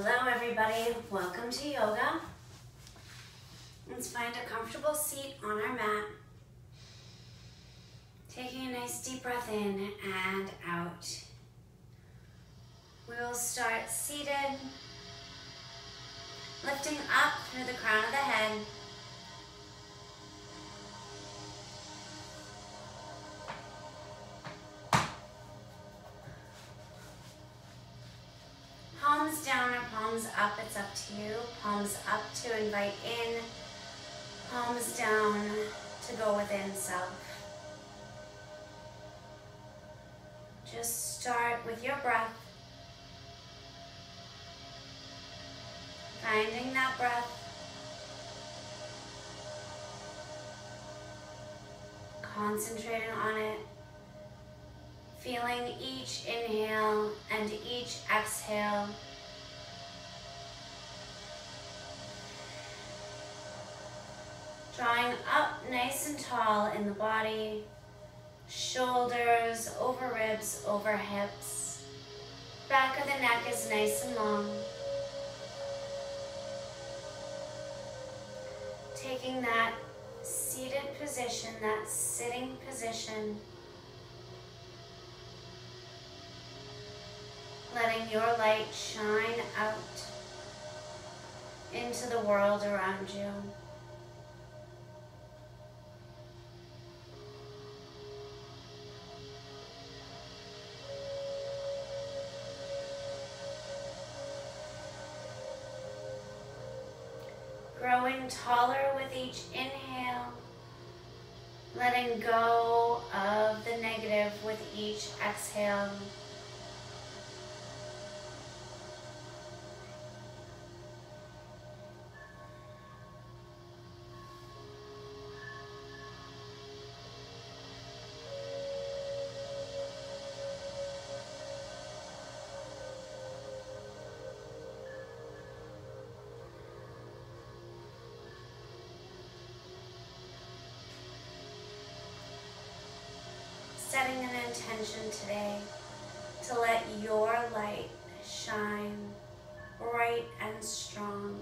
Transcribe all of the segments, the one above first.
Hello everybody, welcome to yoga. Let's find a comfortable seat on our mat. Taking a nice deep breath in and out. We will start seated, lifting up through the crown of the head. Palms down or palms up, it's up to you. Palms up to invite in, palms down to go within self. Just start with your breath. Finding that breath. Concentrating on it. Feeling each inhale and each exhale. Drawing up nice and tall in the body. Shoulders over ribs, over hips. Back of the neck is nice and long. Taking that seated position, that sitting position. Letting your light shine out into the world around you. Growing taller with each inhale, letting go of the negative with each exhale. Setting an intention today to let your light shine bright and strong.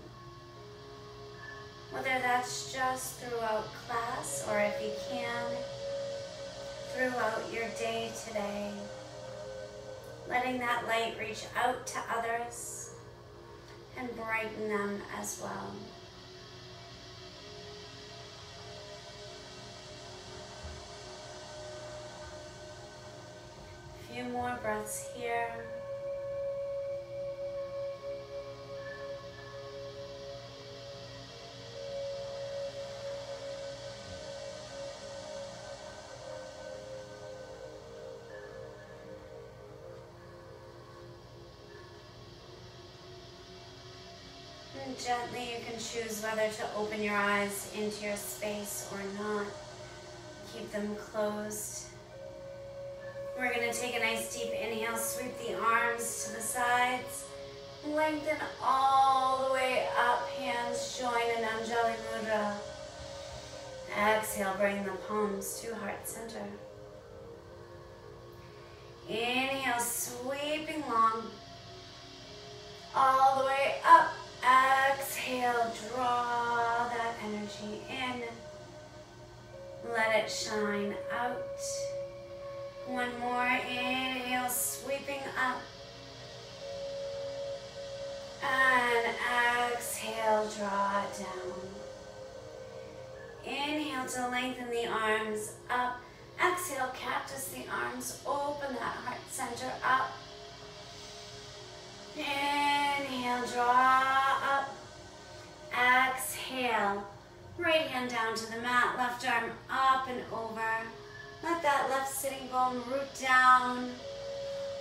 Whether that's just throughout class or if you can, throughout your day today. Letting that light reach out to others and brighten them as well. Few more breaths here. And gently you can choose whether to open your eyes into your space or not. Keep them closed. We're going to take a nice deep inhale, sweep the arms to the sides, lengthen all the way up, hands join in Anjali Mudra. Exhale, bring the palms to heart center. Inhale, sweeping long, all the way up. Exhale, draw that energy in, let it shine out. One more, inhale, sweeping up. And exhale, draw it down. Inhale to lengthen the arms up. Exhale, cactus the arms, open that heart center up. Inhale, draw up. Exhale, right hand down to the mat, left arm up and over. Let that left sitting bone root down.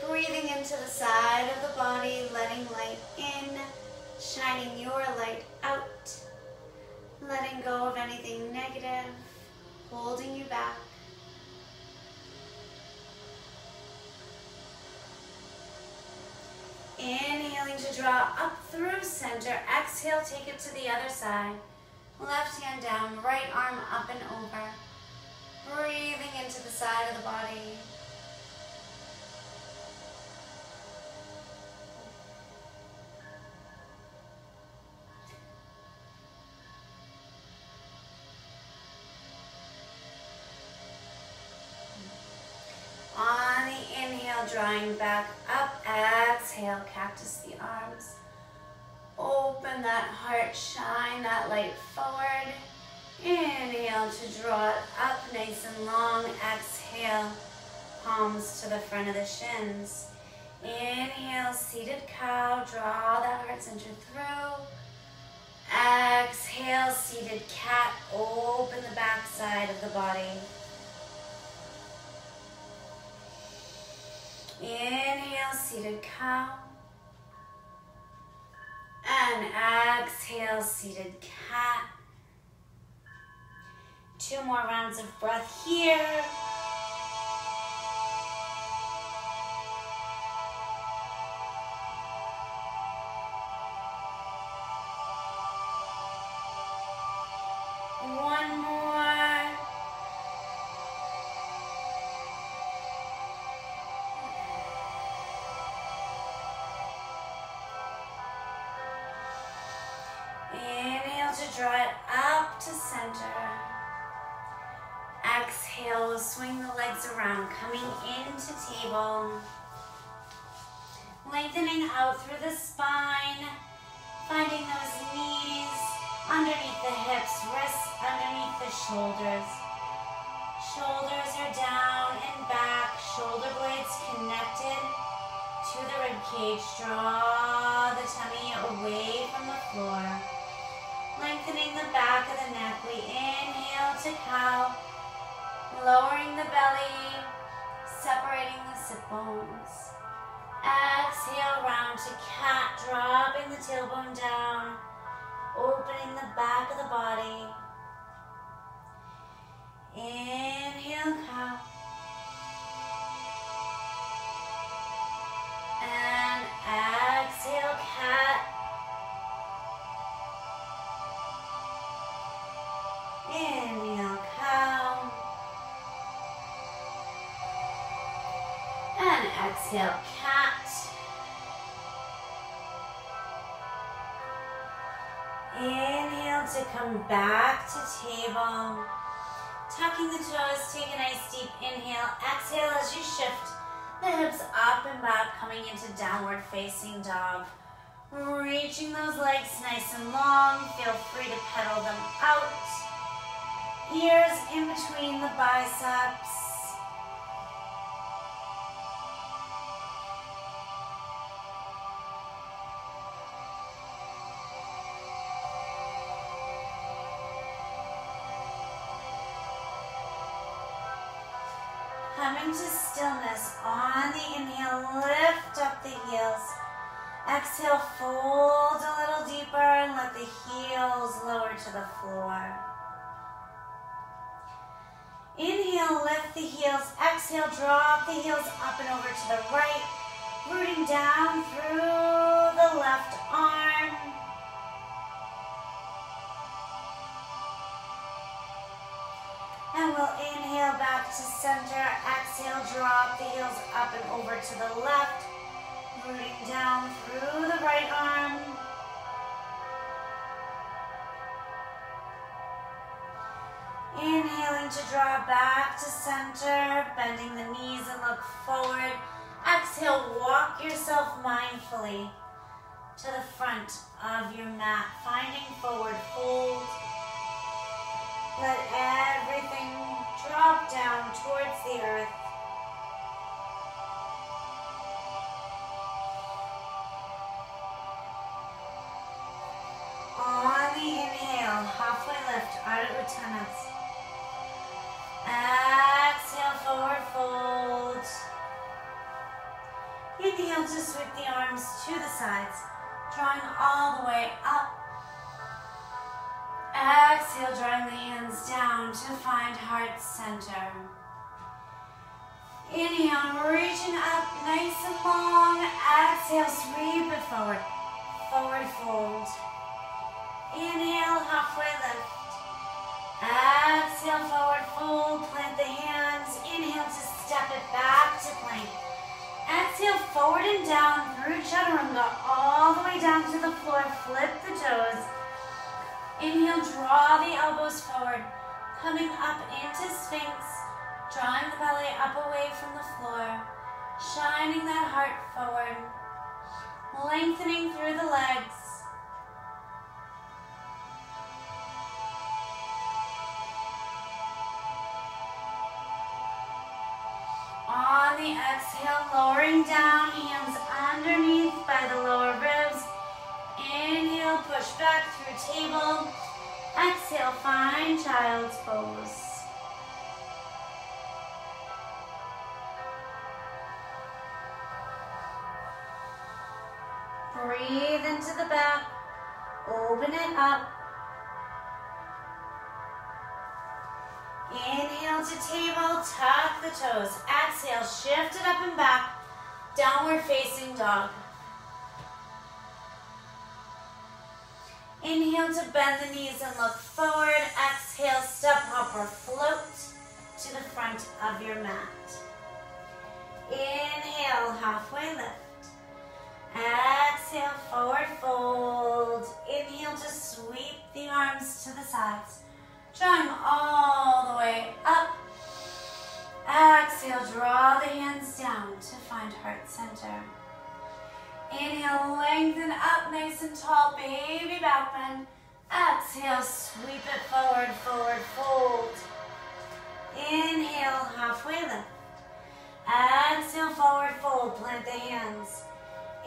Breathing into the side of the body, letting light in, shining your light out. Letting go of anything negative, holding you back. Inhaling to draw up through center. Exhale, take it to the other side. Left hand down, right arm up and over. Breathing into the side of the body. drawing back up. Exhale, cactus the arms. Open that heart, shine that light forward. Inhale to draw it up nice and long. Exhale, palms to the front of the shins. Inhale, seated cow, draw that heart center through. Exhale, seated cat, open the back side of the body. Inhale, seated cow. And exhale, seated cat. 2 more rounds of breath here. One more. Inhale to draw it up to center. Exhale, we'll swing the legs around, coming into table. Lengthening out through the spine, finding those knees underneath the hips, wrists underneath the shoulders. Shoulders are down and back, shoulder blades connected to the rib cage. Draw the tummy away from the floor. Lengthening the back of the neck, we inhale to cow. Lowering the belly, separating the sit bones. Exhale, round to cat, dropping the tailbone down, opening the back of the body. Inhale, cow. And exhale, cat. Inhale, cow. And exhale, cat. Inhale to come back to table. Tucking the toes, take a nice deep inhale. Exhale as you shift the hips up and back, coming into downward facing dog. Reaching those legs nice and long. Feel free to pedal them out. Ears in between the biceps. Coming to stillness. On the inhale, lift up the heels. Exhale, fold a little deeper and let the heels lower to the floor. Inhale, lift the heels. Exhale, drop the heels up and over to the right. Rooting down through the left arm. And we'll inhale back to center. Exhale, drop the heels up and over to the left. Rooting down through the right arm. Inhaling to draw back to center, bending the knees and look forward. Exhale, walk yourself mindfully to the front of your mat, finding forward fold. Let everything drop down towards the earth. On the inhale, halfway lift, Ardha Uttanasana. Exhale, forward fold. Inhale to sweep the arms to the sides, drawing all the way up. Exhale, drawing the hands down to find heart center. Inhale, reaching up nice and long. Exhale, sweep it forward. Forward fold. Inhale, halfway lift. Exhale, forward fold. Plant the hands. Inhale to step it back to plank. Exhale, forward and down through chaturanga, all the way down to the floor. Flip the toes. Inhale, draw the elbows forward, coming up into Sphinx, drawing the belly up away from the floor. shining that heart forward, lengthening through the legs. On the exhale, lowering down, hands underneath by the lower ribs. Inhale, push back through table. Exhale, find child's pose. Breathe into the back. Open it up. Inhale to table, tuck the toes. Exhale, shift it up and back. Downward facing dog. Inhale to bend the knees and look forward. Exhale, step, hop, or float to the front of your mat. Inhale, halfway lift. Exhale, forward fold. Inhale to sweep the arms to the sides, drawing all the way up. Exhale, draw the hands down to find heart center. Inhale, lengthen up nice and tall, baby back bend. Exhale, sweep it forward, forward fold. Inhale, halfway lift. Exhale, forward fold, plant the hands.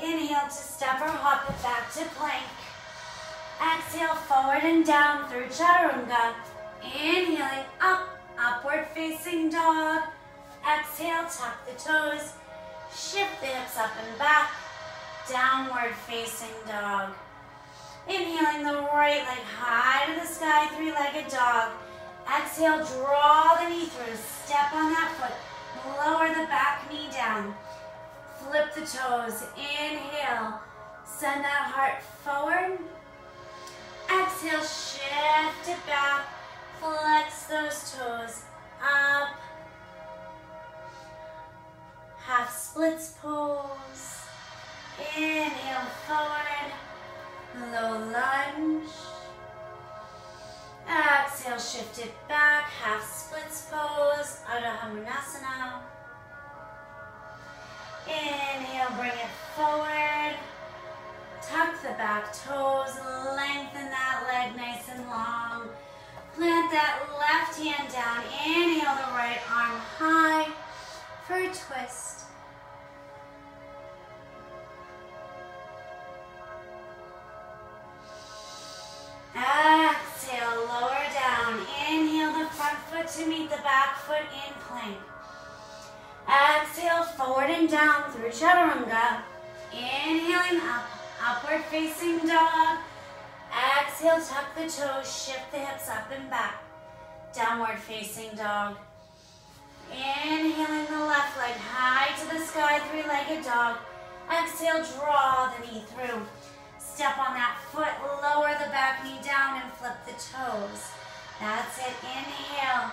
Inhale to step or hop it back to plank. Exhale, forward and down through chaturanga. Inhaling up, upward facing dog. Exhale, tuck the toes. Shift the hips up and back. Downward facing dog. Inhaling the right leg high to the sky, three-legged dog. Exhale, draw the knee through. Step on that foot. Lower the back knee down. Flip the toes. Inhale. Send that heart forward. Exhale, shift it back. Flex those toes up. Half splits pose. Inhale forward. Low lunge. Exhale, shift it back. Half splits pose. Ardha Hamanasana. Inhale, bring it forward. Tuck the back toes. Lengthen that leg nice and long. Plant that left hand down. Inhale the right arm high for a twist. Exhale, lower down. Inhale the front foot to meet the back foot in plank. Exhale, forward and down through chaturanga. Inhaling up, upward facing dog. Exhale, tuck the toes, shift the hips up and back. Downward facing dog. Inhaling the left leg high to the sky, three-legged dog. Exhale, draw the knee through. Step on that foot, lower the back knee down and flip the toes. That's it, inhale.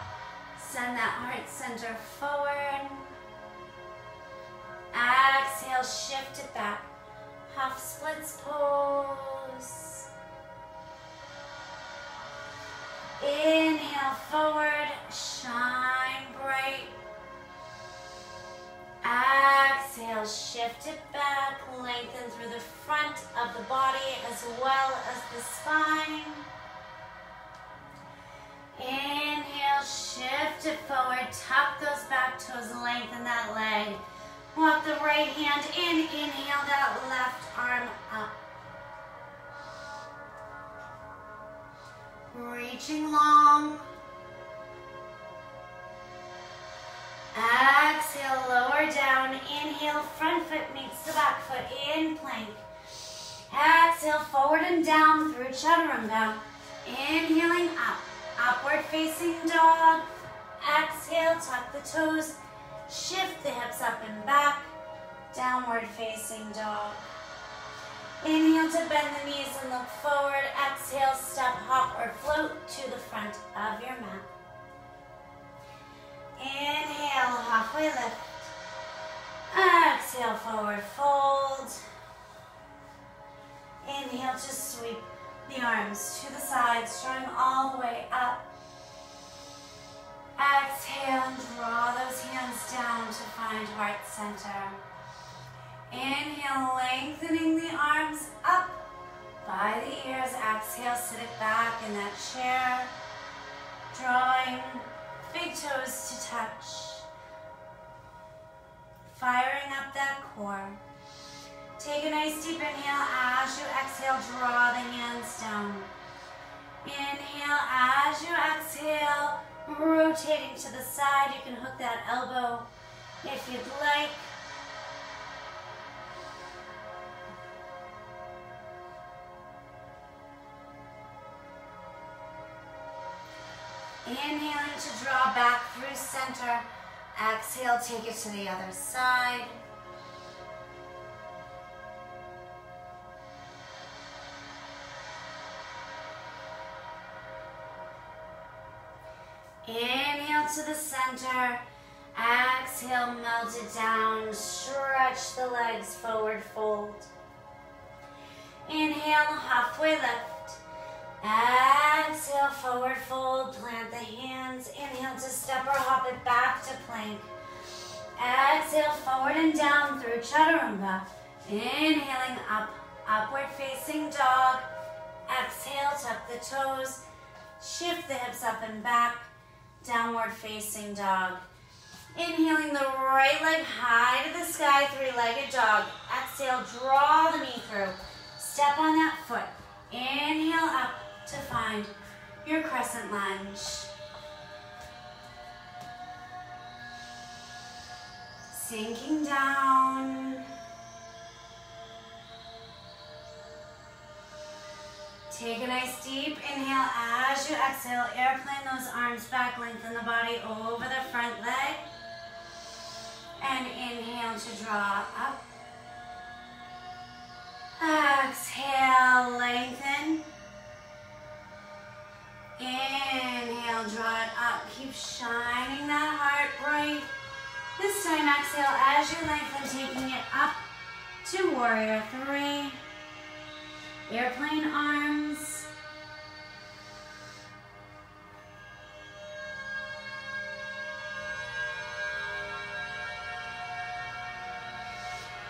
Send that heart center forward. Exhale, shift it back. Half splits pose. Inhale forward, shine bright. Exhale, shift it back, lengthen through the front of the body as well as the spine. Inhale, shift it forward, tuck those back toes, lengthen that leg. Walk the right hand in, inhale that left arm up. Reaching long. Exhale, lower down. Inhale, front foot meets the back foot in plank. Exhale, forward and down through chaturanga. Inhaling up, upward facing dog. Exhale, tuck the toes. Shift the hips up and back. Downward facing dog. Inhale to bend the knees and look forward. Exhale, step, hop, or float to the front of your mat. Inhale, halfway lift. Exhale, forward fold. Inhale to sweep the arms to the sides, drawing all the way up. Exhale and draw those hands down to find heart center. Inhale, lengthening the arms up by the ears. Exhale, sit it back in that chair, drawing big toes to touch. Firing up that core. Take a nice deep inhale. As you exhale, draw the hands down. Inhale, as you exhale, rotating to the side. You can hook that elbow if you'd like. Inhaling to draw back through center. Exhale, take it to the other side. Inhale to the center. Exhale, melt it down. Stretch the legs, forward fold. Inhale, halfway lift. Exhale, forward fold. Plant the hands. Inhale to step or hop it back to plank. Exhale, forward and down through chaturanga. Inhaling up, upward facing dog. Exhale, tuck the toes. Shift the hips up and back. Downward facing dog. Inhaling the right leg high to the sky, three-legged dog. Exhale, draw the knee through. Step on that foot. Inhale up to find your crescent lunge. Sinking down. Take a nice deep inhale. As you exhale, airplane those arms back, lengthen the body over the front leg. And inhale to draw up. Exhale, lengthen. Inhale, draw it up. Keep shining that heart bright. This time, exhale as you lengthen, taking it up to warrior three. Airplane arms.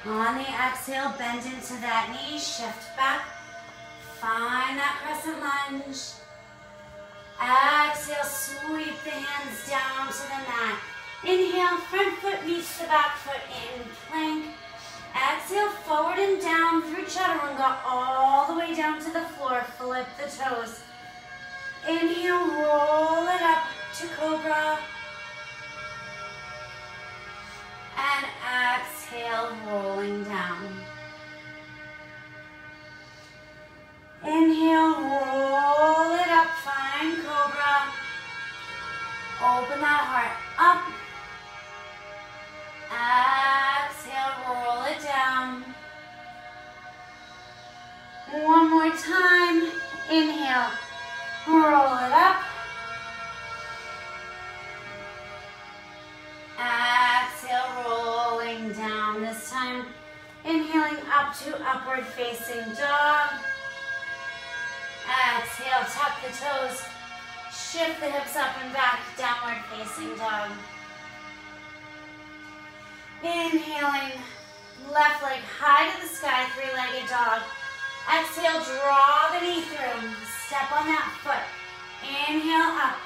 On the exhale, bend into that knee, shift back. Find that crescent lunge. Exhale, sweep the hands down to the mat. Inhale, front foot meets the back foot in plank. Exhale, forward and down through chaturanga, all the way down to the floor. Flip the toes. Inhale, roll it up to cobra. And exhale, rolling down. Inhale, roll it up, find cobra. Open that heart up. Exhale, roll it down. One more time. Inhale, roll it up. Exhale, rolling down. This time, inhaling up to upward facing dog. Exhale, tuck the toes. Shift the hips up and back, downward facing dog. Inhaling, left leg high to the sky, three-legged dog. Exhale, draw the knee through. Step on that foot. Inhale up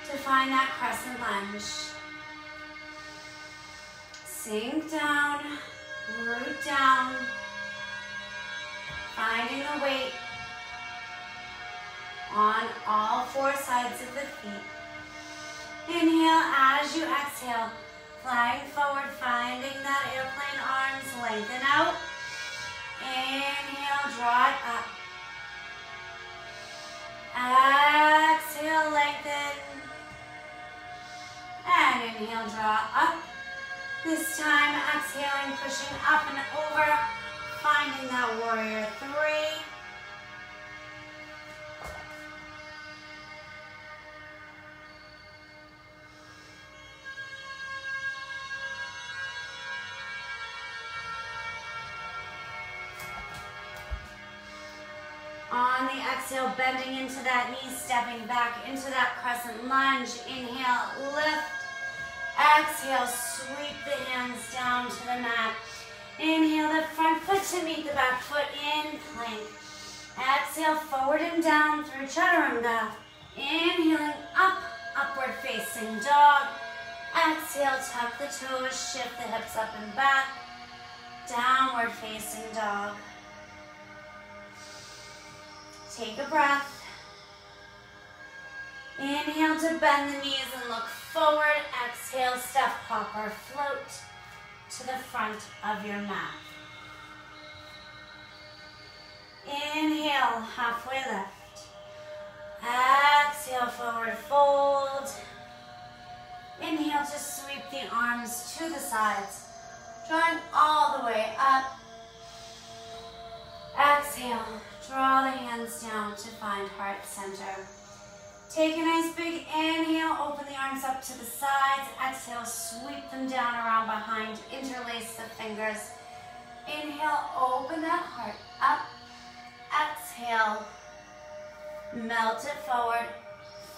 to find that crescent lunge. Sink down, root down. Finding the weight on all four sides of the feet. Inhale as you exhale. Flying forward, finding that airplane arms, lengthen out. Inhale, draw it up. Exhale, lengthen. And inhale, draw up. This time, exhaling, pushing up and over, finding that warrior three. On On the exhale, bending into that knee, stepping back into that crescent lunge. Inhale, lift. Exhale, sweep the hands down to the mat. Inhale the front foot to meet the back foot in plank. Exhale, forward and down through chaturanga. Inhaling up, upward facing dog. Exhale, tuck the toes, shift the hips up and back. Downward facing dog. Take a breath. Inhale to bend the knees and look forward. Exhale, step, hop, or float to the front of your mat. Inhale, halfway lift. Exhale, forward fold. Inhale to sweep the arms to the sides, drawing all the way up. Exhale, draw the hands down to find heart center. Take a nice big inhale, open the arms up to the sides. Exhale, sweep them down around behind, interlace the fingers. Inhale, open that heart up. Exhale, melt it forward,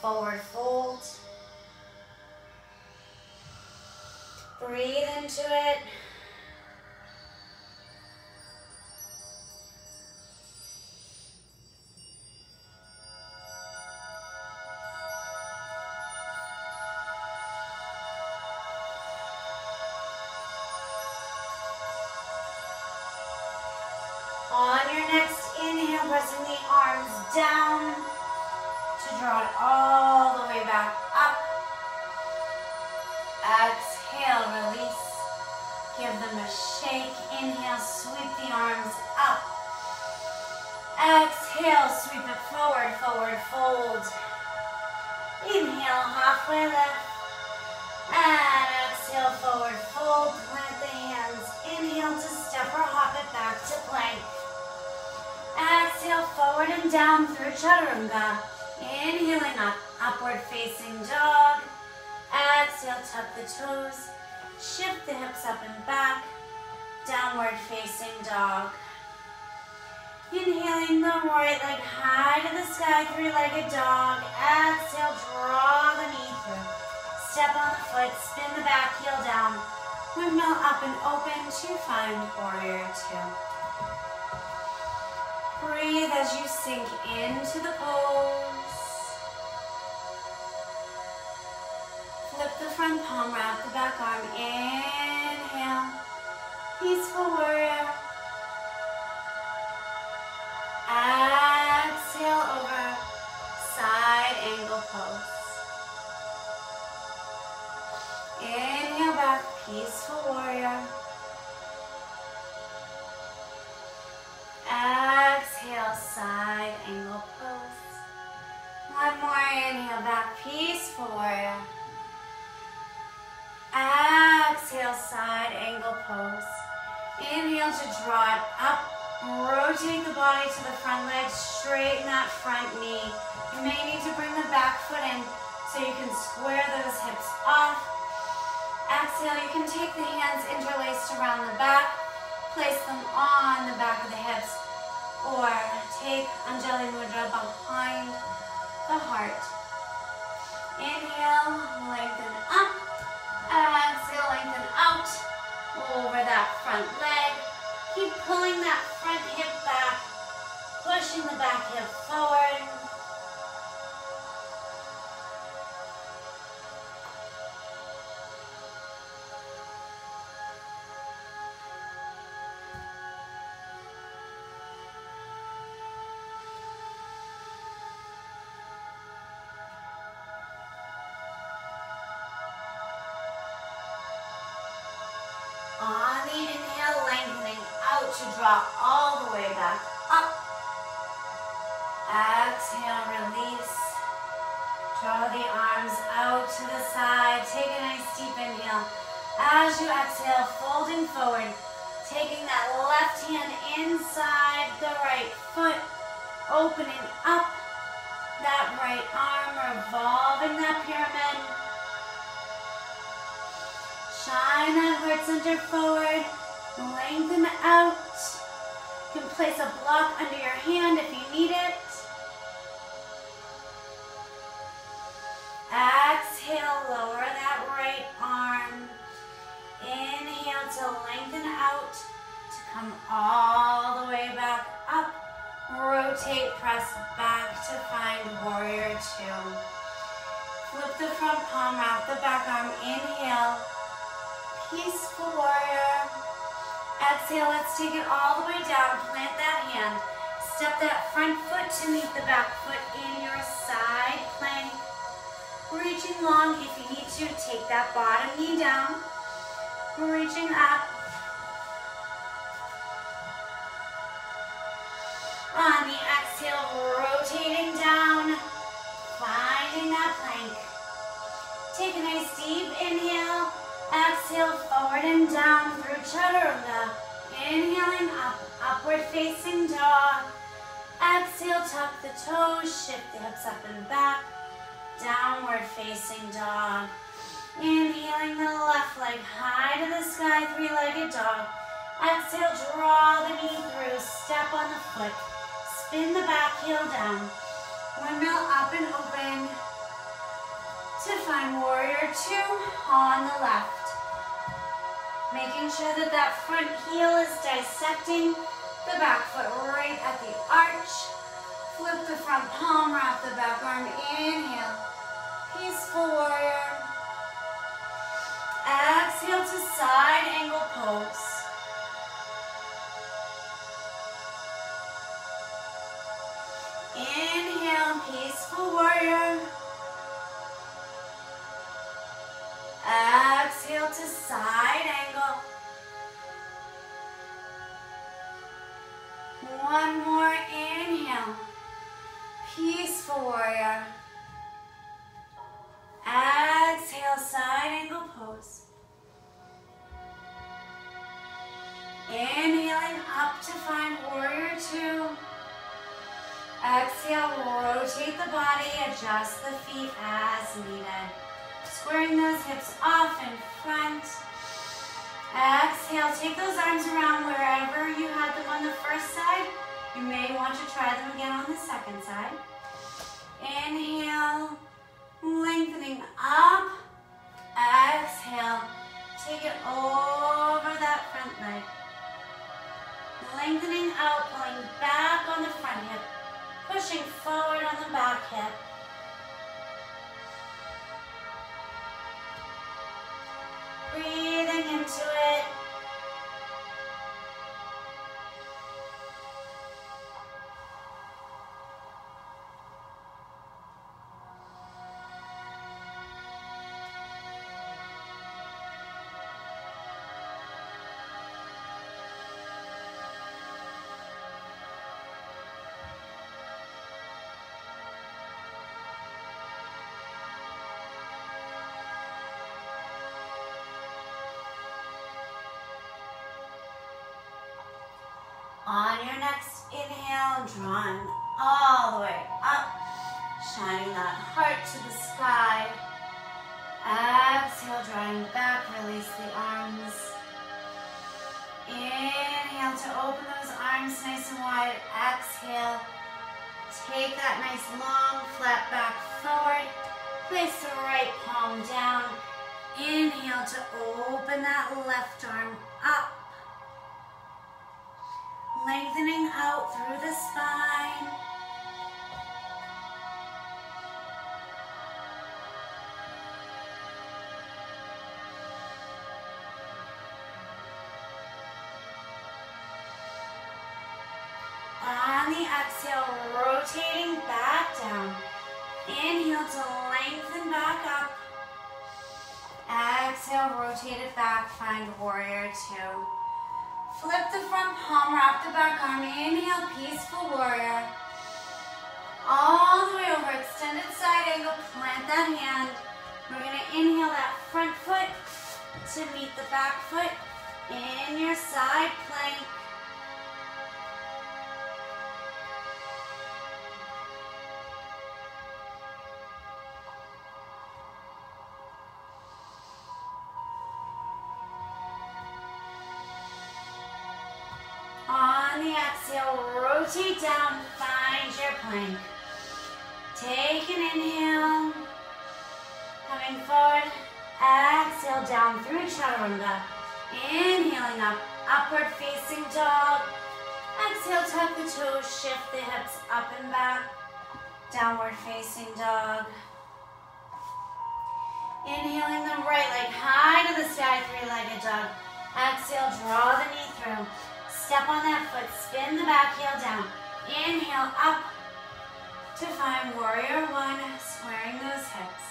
forward fold. Breathe into it. On your next inhale, pressing the arms down to draw it all the way back up. Exhale, release. Give them a shake. Inhale, sweep the arms up. Exhale, sweep it forward, forward fold. Inhale, halfway lift. And exhale, forward fold. Plant the hands. Inhale to step or hop it back to plank. Exhale, forward and down through chaturanga. Inhaling up, upward facing dog. Exhale, tuck the toes. Shift the hips up and back. Downward facing dog. Inhaling the right leg high to the sky, three-legged dog. Exhale, draw the knee through. Step on the foot, spin the back heel down. Windmill up and open to find warrior two. Breathe as you sink into the pose. Flip the front palm, wrap the back arm. Inhale, peaceful warrior. Exhale over, side angle pose. Inhale back, peaceful warrior. Exhale, side angle pose. One more, inhale back, peaceful warrior. Exhale, side angle pose. Inhale to draw it up. Rotate the body to the front leg, straighten that front knee. You may need to bring the back foot in so you can square those hips off. Exhale, you can take the hands interlaced around the back, place them on the back of the hips, or take Anjali Mudra behind the heart. Inhale, lengthen up. Exhale, lengthen out over that front leg. Keep pulling that front hip back, pushing the back hip forward. On the inhale, lengthening out to draw all the way back up. Exhale, release. Draw the arms out to the side. Take a nice deep inhale. As you exhale, folding forward, taking that left hand inside the right foot, opening up that right arm, revolving that pyramid. Shine that heart center forward, lengthen out. You can place a block under your hand if you need it. exhale, lower that right arm. Inhale to lengthen out, to come all the way back up. Rotate, press back to find warrior two. Flip the front palm, wrap the back arm. Inhale, peaceful warrior. Exhale, let's take it all the way down. Plant that hand. Step that front foot to meet the back foot in your side plank. Reaching long if you need to. Take that bottom knee down. Reaching up. On the exhale, rotating down. Finding that plank. Take a nice deep inhale. Exhale, forward and down through chaturanga. Inhaling up, upward facing dog. Exhale, tuck the toes, shift the hips up and back. Downward facing dog. Inhaling the left leg high to the sky, three-legged dog. Exhale, draw the knee through, step on the foot. Spin the back heel down. Windmill up and open to find warrior two on the left. Making sure that that front heel is dissecting the back foot right at the arch. Flip the front palm, wrap the back arm. Inhale, peaceful warrior. Exhale to side angle pose. Inhale, peaceful warrior. Exhale to side angle. One more inhale. Peaceful warrior. Exhale, side angle pose. Inhaling up to find warrior two. Exhale, rotate the body, adjust the feet as needed. Squaring those hips off in front. Exhale, take those arms around wherever you had them on the first side. You may want to try them again on the second side. Inhale, lengthening up. Exhale, take it over that front leg. Lengthening out, pulling back on the front hip. Pushing forward on the back hip. Breathing into it. On your next inhale, drawing all the way up, shining that heart to the sky. Exhale, drawing back, release the arms. Inhale to open those arms nice and wide. Exhale, take that nice long flat back forward. Place the right palm down. Inhale to open that left arm up. Lengthening out through the spine. On the exhale, rotating back down. Inhale to lengthen back up. Exhale, rotate it back, find warrior two. Flip the front palm, wrap the back arm. Inhale, peaceful warrior. All the way over, extended side angle, plant that hand. We're gonna inhale that front foot to meet the back foot in your side plank. On the exhale, rotate down, find your plank. Take an inhale. Coming Coming forward, exhale down through chaturanga. Inhaling up, upward facing dog. Exhale, tuck the toes, shift the hips up and back. Downward facing dog. Inhaling the right leg high to the sky, three-legged dog. Exhale, draw the knee through. Step on that foot, spin the back heel down. Inhale up to find warrior one, squaring those hips.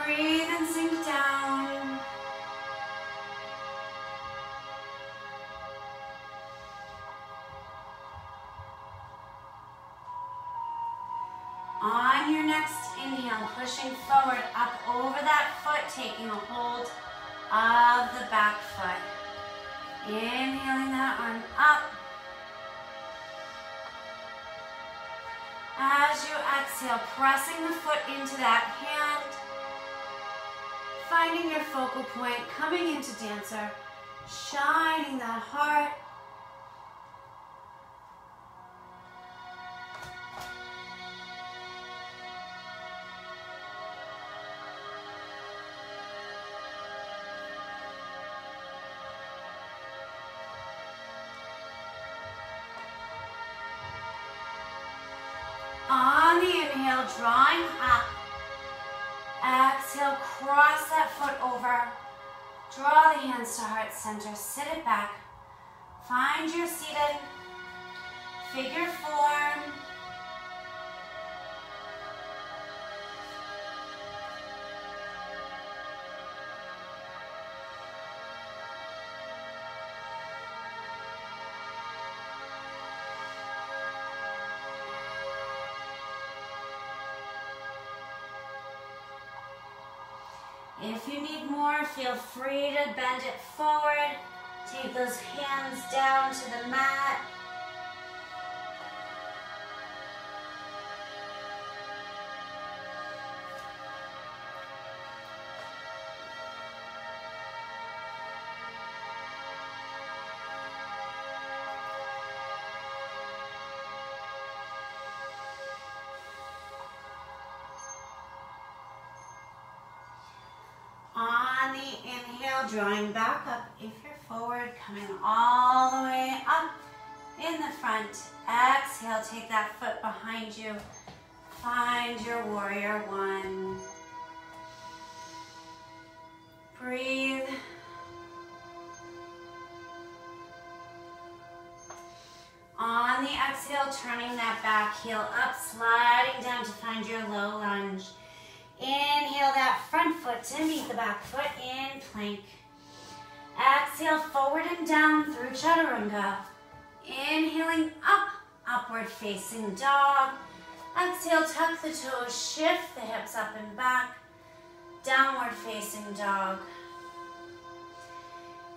Breathe and sink down. On your next inhale, pushing forward up over that foot, taking a hold of the back foot. Inhaling that arm up. As you exhale, pressing the foot into that hand, finding your focal point, coming into dancer, shining that heart. On the inhale, drawing up. Exhale, cross that foot over. Draw the hands to heart center, sit it back. Find your seated figure four. If you need more, feel free to bend it forward. Take those hands down to the mat. On the inhale, drawing back up. If you're forward, coming all the way up in the front. Exhale, take that foot behind you. Find your warrior one. Breathe. On the exhale, turning that back heel up, sliding down to find your low lunge. Inhale that front foot to meet the back foot in plank. Exhale, forward and down through chaturanga. Inhaling up, upward facing dog. Exhale, tuck the toes, shift the hips up and back. Downward facing dog.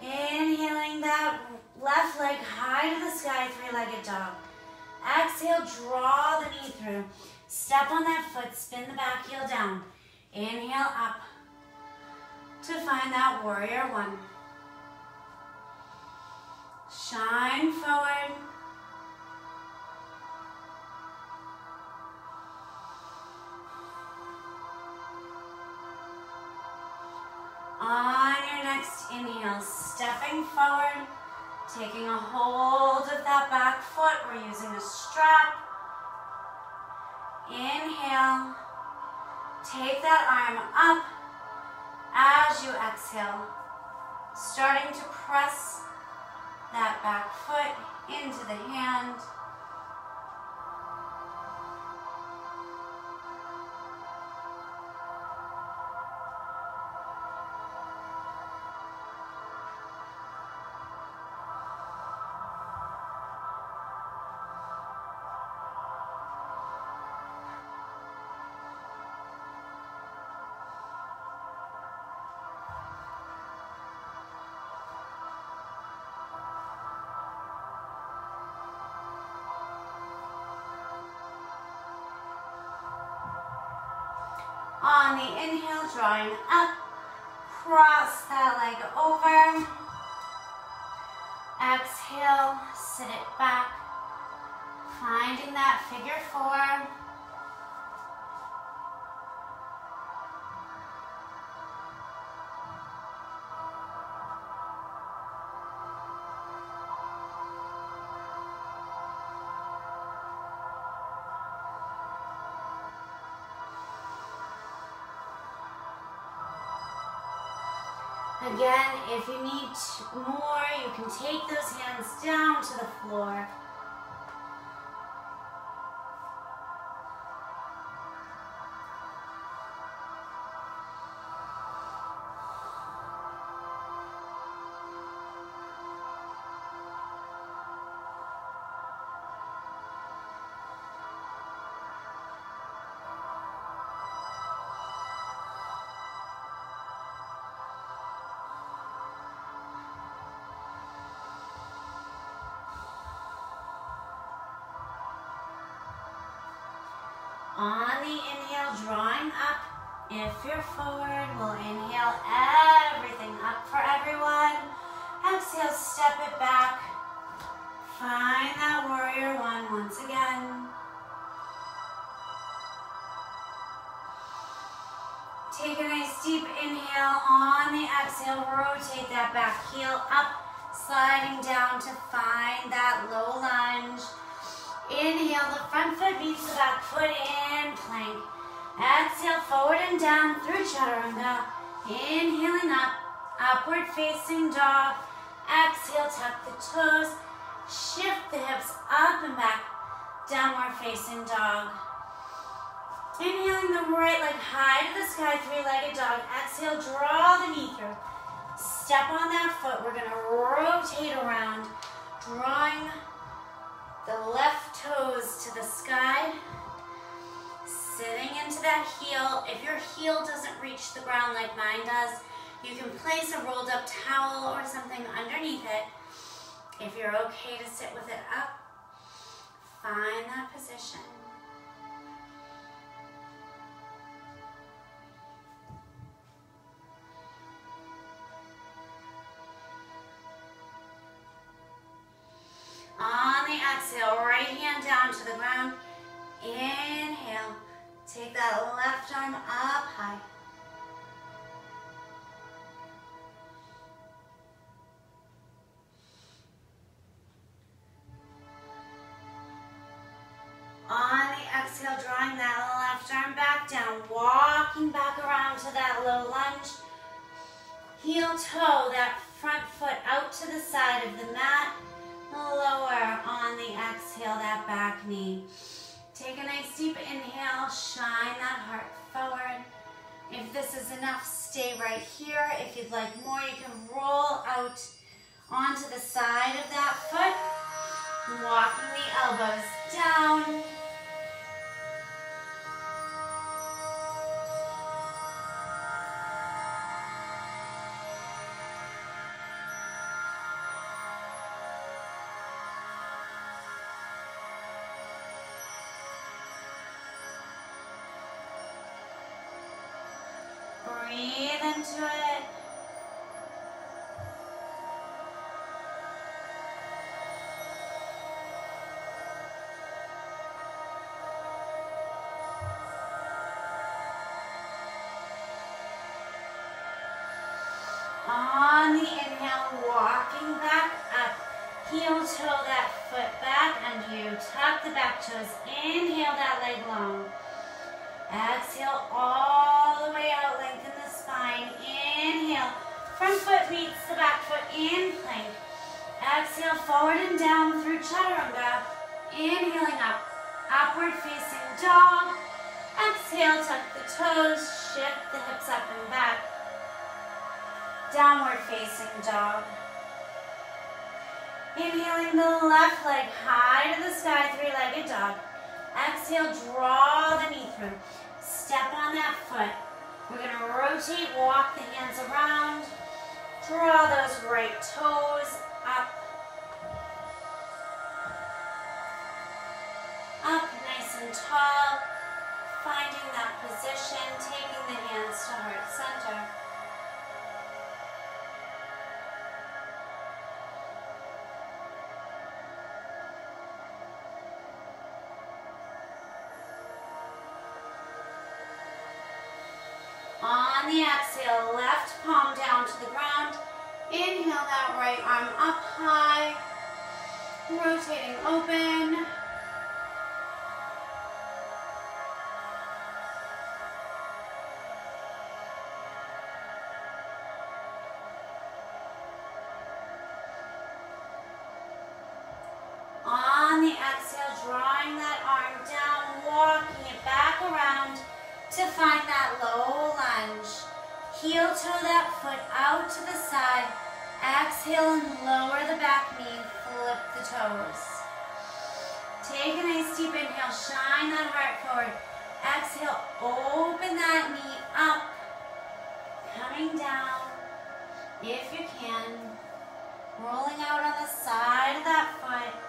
Inhaling that left leg high to the sky, three-legged dog. Exhale, draw the knee through. Step on that foot, spin the back heel down. Inhale up to find that warrior one. Shine forward. On your next inhale, stepping forward, taking a hold of that back foot. We're using a strap. Inhale, take that arm up as you exhale, starting to press that back foot into the hand. On the inhale, drawing up, cross that leg over. Exhale, sit it back, finding that figure four. Again, if you need more, you can take those hands down to the floor. On the inhale, drawing up. If you're forward, we'll inhale everything up for everyone. Exhale, step it back. Find that warrior one once again. Take a nice deep inhale. On the exhale, rotate that back heel up, sliding down to find that low lunge. Inhale, the front foot meets the back foot in plank. Exhale, forward and down through chaturanga. Inhaling up, upward facing dog. Exhale, tuck the toes. Shift the hips up and back. Downward facing dog. Inhaling the right leg high to the sky, three-legged dog. Exhale, draw the knee through. Step on that foot. We're going to rotate around, drawing the left toes to the sky, sitting into that heel. If your heel doesn't reach the ground like mine does, you can place a rolled up towel or something underneath it. If you're okay to sit with it up, find that position. On the exhale, right hand down to the ground. Inhale. Take that left arm up high. On the exhale, drawing that left arm back down. Walking back around to that low lunge. Heel toe, that front foot out to the side of the mat. Lower on the exhale, that back knee. Take a nice deep inhale, shine that heart forward. If this is enough, stay right here. If you'd like more, you can roll out onto the side of that foot, walking the elbows down. Breathe into it. On the inhale, walking back up. Heel toe that foot back under you. Tuck the back toes. Inhale that leg long. Exhale all the way out, lengthen the spine. Inhale, front foot meets the back foot in plank. Exhale, forward and down through chaturanga. Inhaling up, upward facing dog. Exhale, tuck the toes, shift the hips up and back. Downward facing dog. Inhaling the left leg high to the sky, three-legged dog. Exhale, draw the knee through. Step on that foot. We're going to rotate, walk the hands around. Draw those right toes up. Up nice and tall. Finding that position, taking the hands to heart center. On the exhale, left palm down to the ground. Inhale that right arm up high. Rotating open. drawing that arm down, walking it back around to find that low lunge. Heel toe that foot out to the side. Exhale and lower the back knee, flip the toes. Take a nice deep inhale, shine that heart forward. Exhale, open that knee up, coming down, if you can, rolling out on the side of that foot.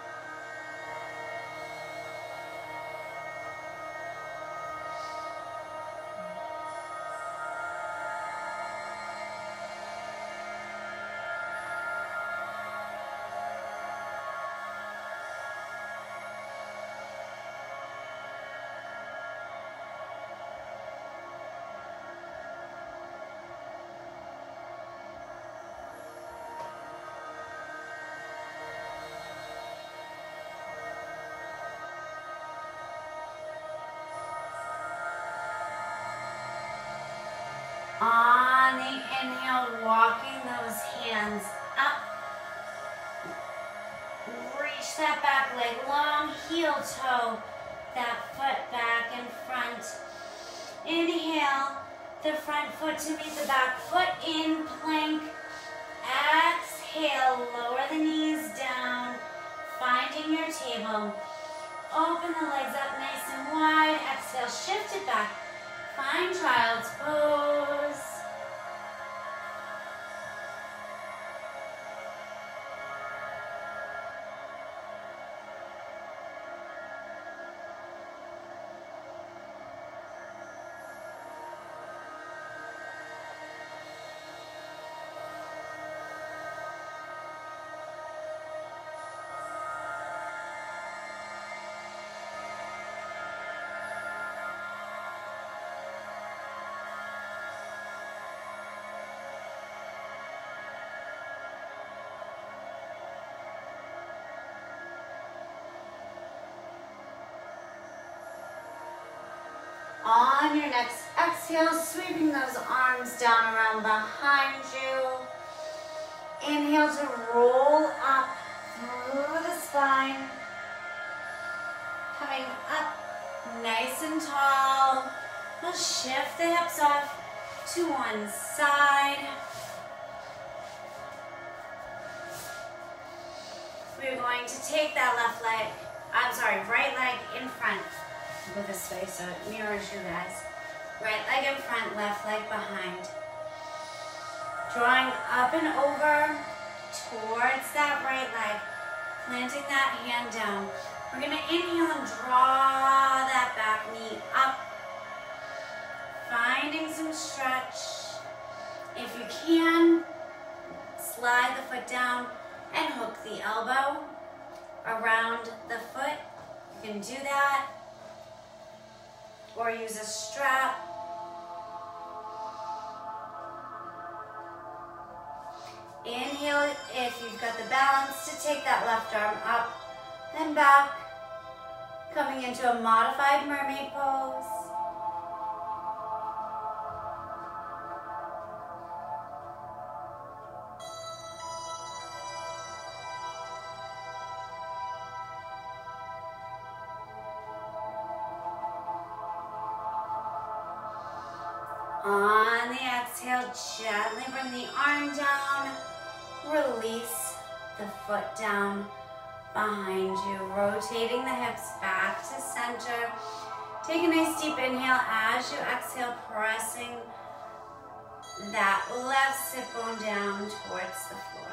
On the inhale, walking those hands up. Reach that back leg long, heel toe that foot back in front. Inhale, the front foot to meet the back foot in plank. Exhale, lower the knees down, finding your table. Open the legs up nice and wide. Exhale, shift it back. Find child's pose. On your next exhale, sweeping those arms down around behind you. Inhale to roll up through the spine. Coming up nice and tall. We'll shift the hips off to one side. We're going to take that right leg in front. Go this way so it mirrors you guys. Right leg in front, left leg behind. Drawing up and over towards that right leg. Planting that hand down. We're going to inhale and draw that back knee up. Finding some stretch. If you can, slide the foot down and hook the elbow around the foot. You can do that. Or use a strap. Inhale if you've got the balance to take that left arm up, then back, coming into a modified mermaid pose. On the exhale, gently bring the arm down. Release the foot down behind you. Rotating the hips back to center. Take a nice deep inhale as you exhale, pressing that left sit bone down towards the floor.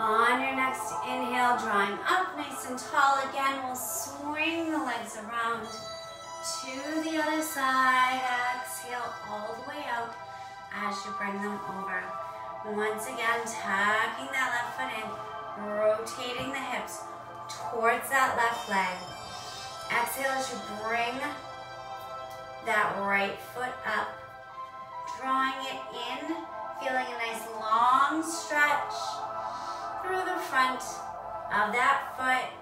On your next inhale, drawing up nice and tall again, we'll swing the legs around to the other side. Exhale all the way out as you bring them over. Once again, tucking that left foot in, rotating the hips towards that left leg. Exhale as you bring that right foot up, drawing it in, feeling a nice long stretch through the front of that foot.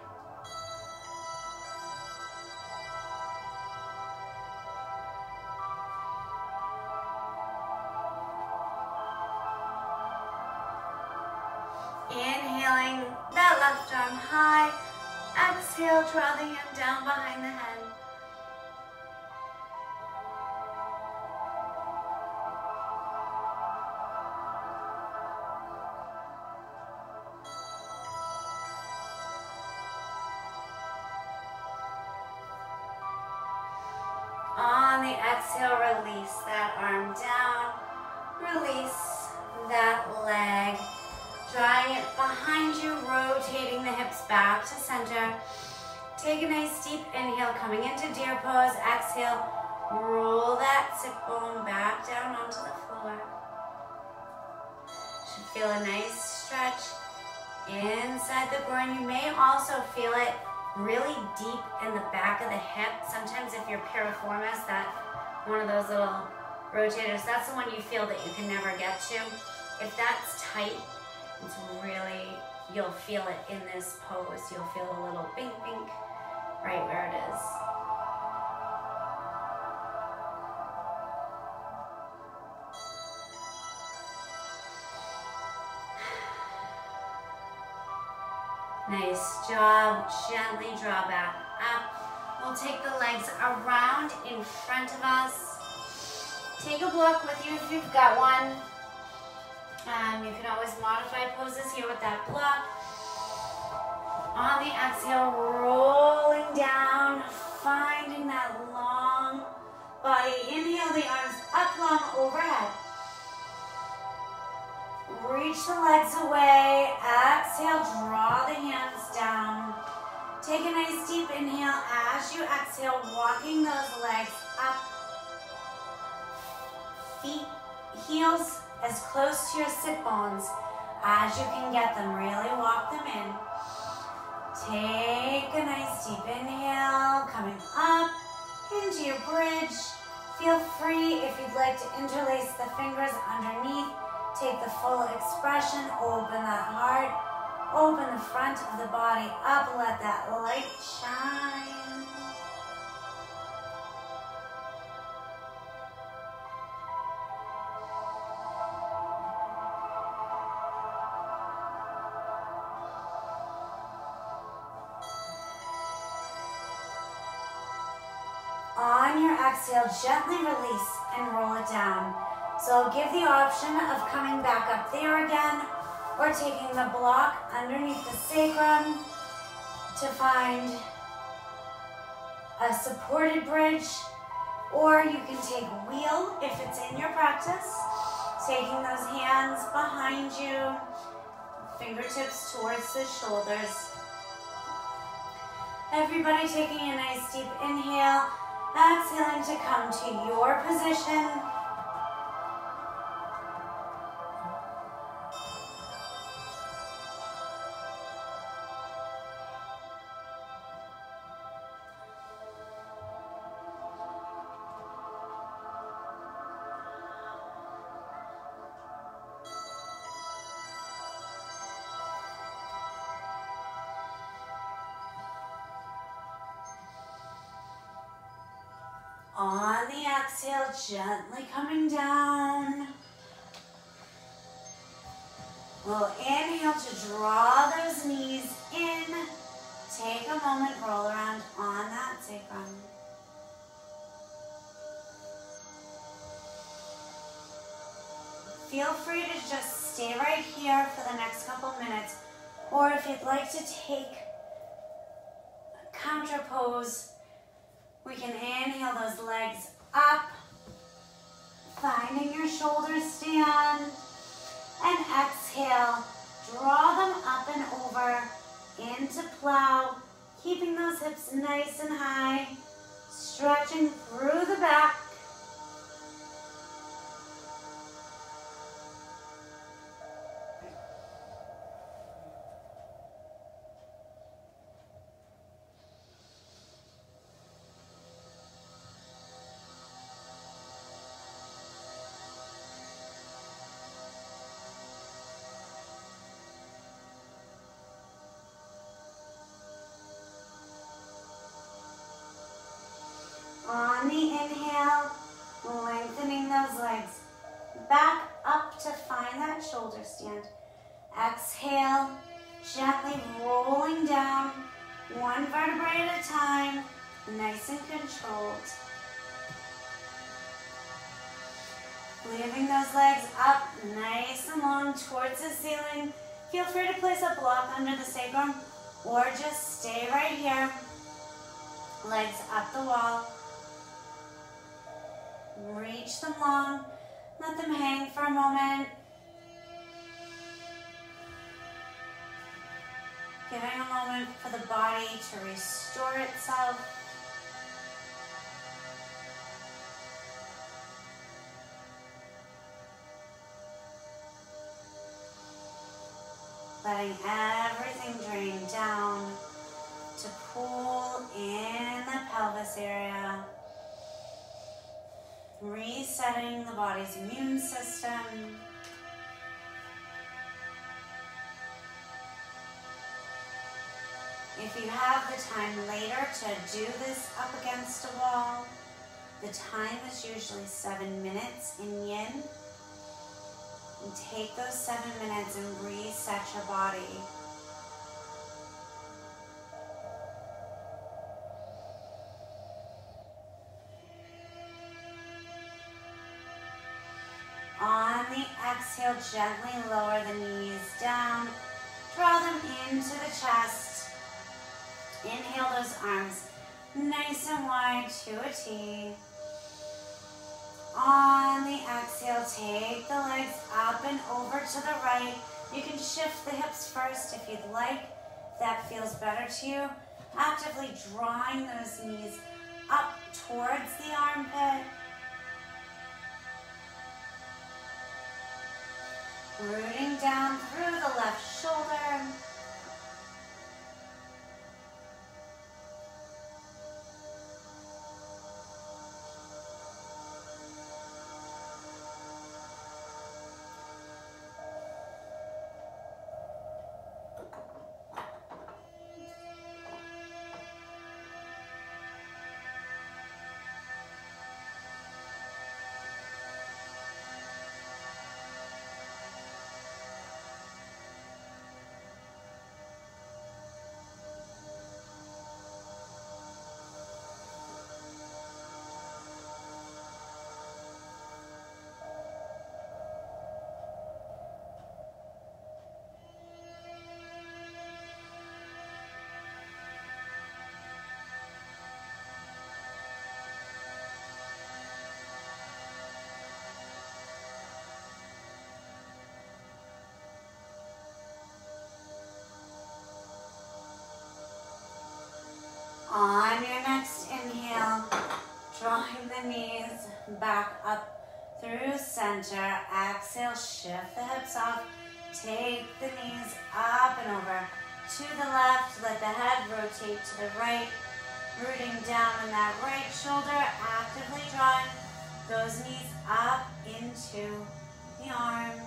Inhaling that left arm high. Exhale, draw the hand down behind the head. On the exhale, release that arm down. Release that leg. Drawing it behind you, rotating the hips back to center. Take a nice deep inhale, coming into deer pose. Exhale, roll that sit bone back down onto the floor. Should feel a nice stretch inside the groin. You may also feel it really deep in the back of the hip. Sometimes if you're piriformis, that one of those little rotators, that's the one you feel that you can never get to. If that's tight, it's really, you'll feel it in this pose. You'll feel a little bink bink right where it is. Nice job. Gently draw back up. We'll take the legs around in front of us. Take a block with you if you've got one. You can always modify poses here with that block. On the exhale, rolling down, finding that long body. Inhale the arms up long overhead. Reach the legs away. Exhale, draw the hands down. Take a nice deep inhale as you exhale, walking those legs up. Feet, heels as close to your sit bones as you can get them. Really walk them in. Take a nice deep inhale, coming up into your bridge. Feel free if you'd like to interlace the fingers underneath. Take the full expression, open that heart, open the front of the body up, let that light shine. On your exhale, gently release and roll it down. So I'll give the option of coming back up there again or taking the block underneath the sacrum to find a supported bridge, or you can take wheel if it's in your practice, taking those hands behind you, fingertips towards the shoulders. Everybody taking a nice deep inhale, exhaling to come to your position. On the exhale, gently coming down. We'll inhale to draw those knees in. Take a moment, roll around on that sacrum. Feel free to just stay right here for the next couple minutes, or if you'd like to take a counter pose, we can inhale those legs up, finding your shoulders stand, and exhale, draw them up and over into plow, keeping those hips nice and high, stretching through the back. Exhale, gently rolling down, one vertebrae at a time, nice and controlled. Leaving those legs up nice and long towards the ceiling. Feel free to place a block under the sacrum or just stay right here. Legs up the wall. Reach them long. Let them hang for a moment. Giving a moment for the body to restore itself. Letting everything drain down to pool in the pelvis area. Resetting the body's immune system. If you have the time later to do this up against a wall, the time is usually 7 minutes in yin. And take those 7 minutes and reset your body. On the exhale, gently lower the knees down. Draw them into the chest. Inhale those arms nice and wide to a T. On the exhale, take the legs up and over to the right. You can shift the hips first if you'd like. If that feels better to you. Actively drawing those knees up towards the armpit. Rooting down through the left shoulder. On your next inhale, drawing the knees back up through center. Exhale, shift the hips off. Take the knees up and over to the left. Let the head rotate to the right. Rooting down in that right shoulder. Actively drawing those knees up into the arms.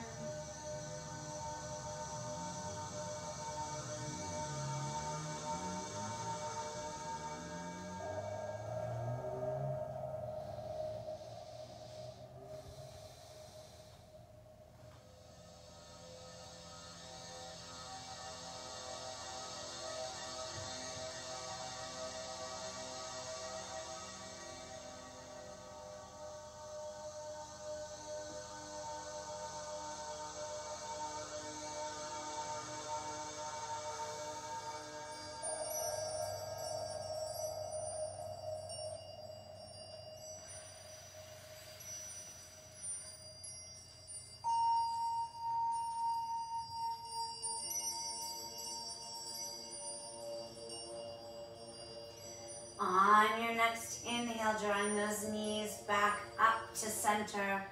On your next inhale, drawing those knees back up to center.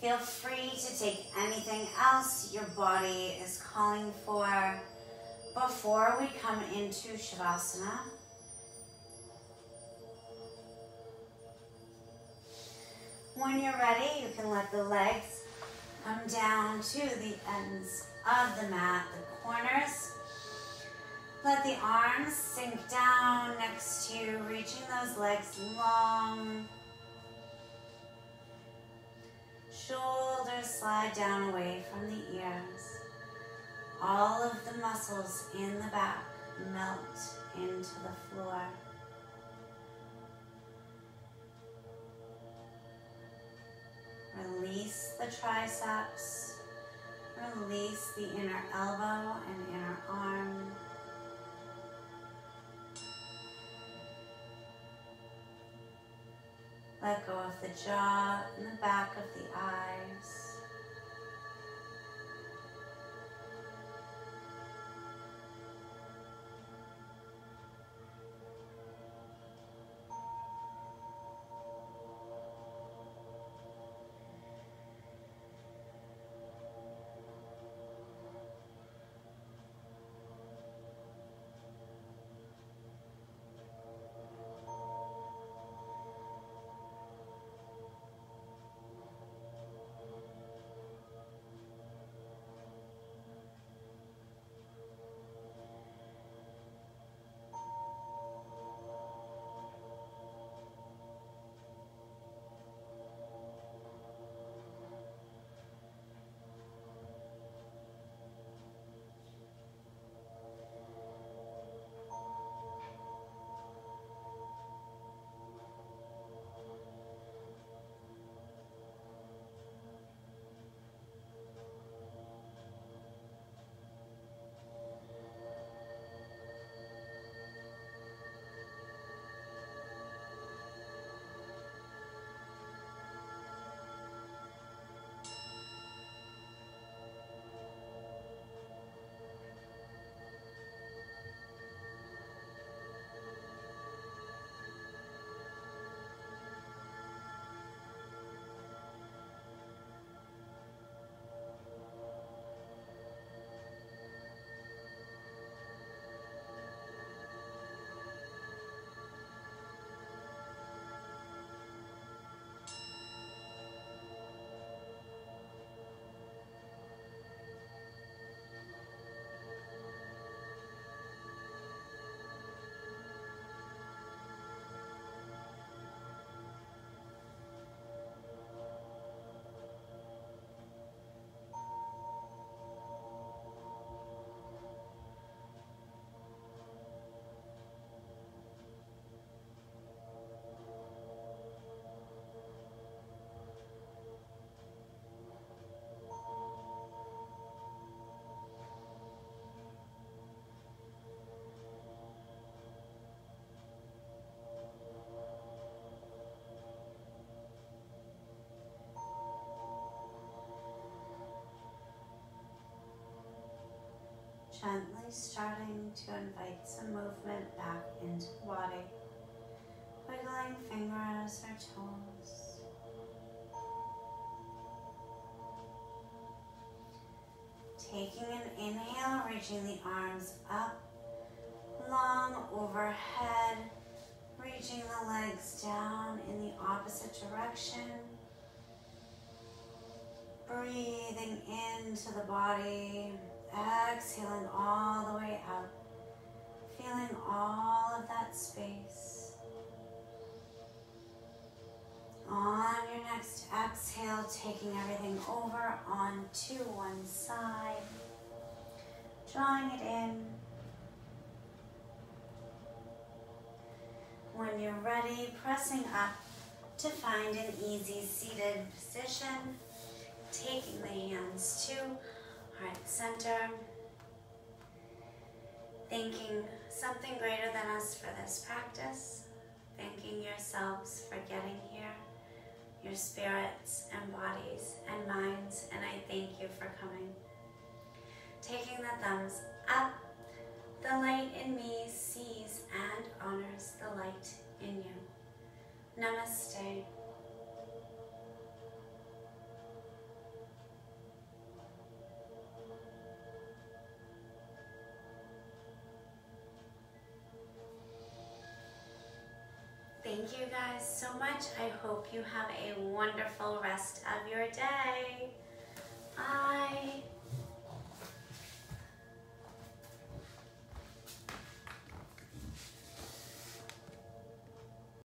Feel free to take anything else your body is calling for before we come into Shavasana. When you're ready, you can let the legs come down to the ends of the mat, the corners. Let the arms sink down next to you, reaching those legs long. Shoulders slide down away from the ears. all of the muscles in the back melt into the floor. Release the triceps. Release the inner elbow and inner arm. Let go of the jaw and the back of the eyes. Gently starting to invite some movement back into the body, wiggling fingers or toes. Taking an inhale, reaching the arms up, long overhead, reaching the legs down in the opposite direction. Breathing into the body. Exhaling all the way out, feeling all of that space. On your next exhale, taking everything over onto one side, drawing it in. When you're ready, pressing up to find an easy seated position, taking the hands to heart center, thanking something greater than us for this practice, thanking yourselves for getting here, your spirits and bodies and minds, and I thank you for coming. Taking the thumbs up, the light in me sees and honors the light in you. Namaste. Thank you guys so much. I hope you have a wonderful rest of your day. Bye.